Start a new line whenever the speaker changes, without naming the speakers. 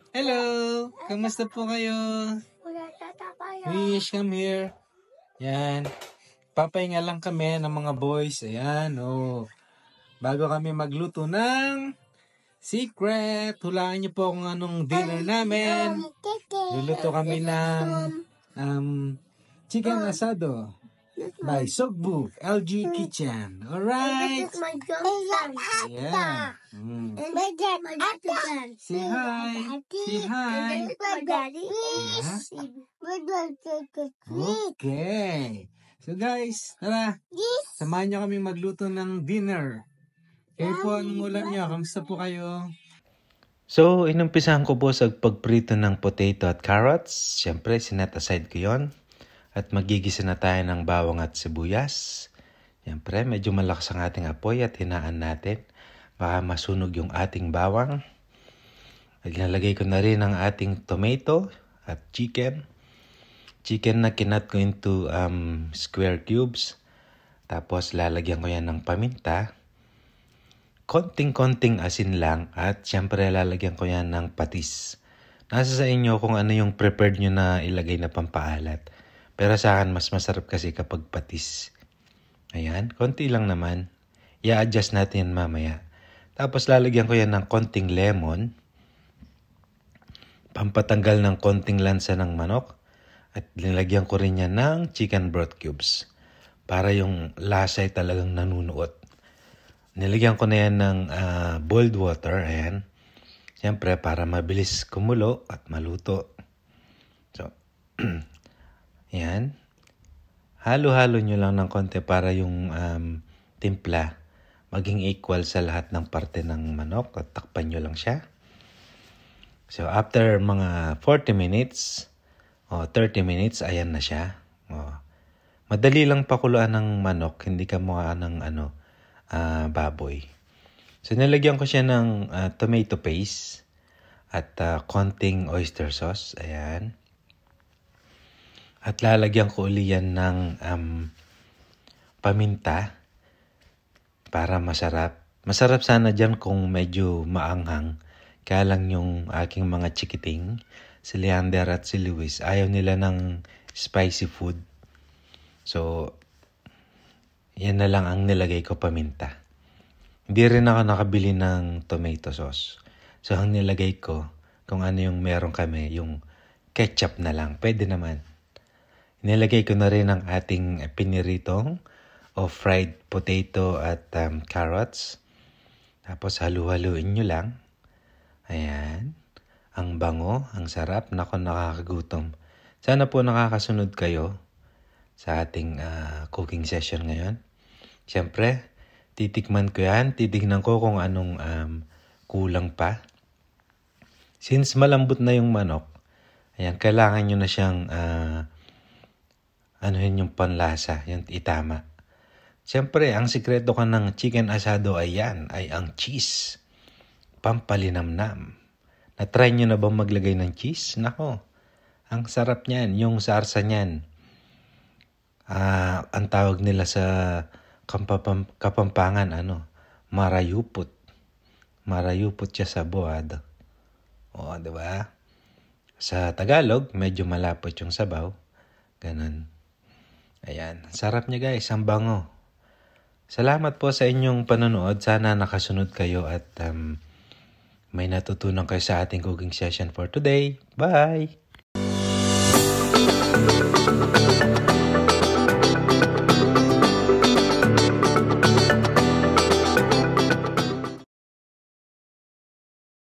Hello! Kamusta po kayo? Wish, come here. Yan. Papahinga lang kami ng mga boys. Ayan, oh. Bago kami magluto ng secret. Hulaan niyo po kung anong dinner namin. Luluto kami ng chicken asado by Sogbu LG Kitchen. Alright?
This is my girlfriend.
Yeah.
My dad, my girlfriend.
Say hi. Say hi.
This is my daddy.
Yeah.
We're going to take a treat.
Okay. So guys, tara. Samahan niyo kaming magluto ng dinner. Kayo po, anong ulam niyo? Kamusta po kayo?
So, inumpisahan ko po sa pagprito ng potato at carrots. Siyempre, sinet aside ko yon. At magigisa na tayo ng bawang at sibuyas. Siyempre, medyo malakas ang ating apoy at hinaan natin. Baka masunog yung ating bawang. At nalagay ko na rin ang ating tomato at chicken. Chicken na kinat ko into square cubes. Tapos lalagyan ko yan ng paminta. Konting-konting asin lang. At siyempre lalagyan ko yan ng patis. Nasa sa inyo kung ano yung prepared nyo na ilagay na pampaalat. Pero sa akin mas masarap kasi kapag patis. Ayan, konti lang naman. I-adjust natin mamaya. Tapos lalagyan ko yan ng konting lemon. Pampatanggal ng konting lansa ng manok. At nilagyan ko rin yan ng chicken broth cubes. Para yung lasa ay talagang nanunuot. Nilagyan ko na yan ng boiled water. Ayan. Siyempre para mabilis kumulo at maluto. So, ayan. Halo-halo nyo lang ng konti para yung timpla maging equal sa lahat ng parte ng manok. At takpan nyo lang siya. So, after mga 40 minutes o 30 minutes, ayan na siya. Madali lang pakuluan ng manok. Hindi ka mukha ng baboy. So, nilagyan ko siya ng tomato paste at konting oyster sauce. Ayan. At lalagyan ko uli yan ng paminta para masarap. Masarap sana dyan kung medyo maanghang. Kaya lang yung aking mga chikiting, si Leander at si Luis, ayaw nila ng spicy food. So, yan na lang ang nilagay ko paminta. Hindi rin ako nakabili ng tomato sauce. So, ang nilagay ko, kung ano yung meron kami, yung ketchup na lang. Pwede naman. Nilagay ko na rin ang ating piniritong o fried potato at carrots. Tapos halu-haluin nyo lang. Ayan. Ang bango, ang sarap. Nako, nakakagutom. Sana po nakakasunod kayo sa ating cooking session ngayon. Siyempre, titikman ko yan. Titignan ko kung anong kulang pa. Since malambot na yung manok, ayan, kailangan nyo na siyang anuhin yung panlasa, yung itama. Siyempre, ang sikreto ka ng chicken asado ay yan, ay ang cheese. Pampalinamnam. Na-try nyo na ba maglagay ng cheese? Nako, ang sarap niyan, yung sarsa niyan. Ang tawag nila sa Kapampangan, marayupot. Marayupot siya sa buwad. O, diba? Sa Tagalog, medyo malapot yung sabaw. Ganun. Ayan. Sarap niya guys. Ang bango. Salamat po sa inyong panonood. Sana nakasunod kayo at may natutunan kayo sa ating cooking session for today. Bye!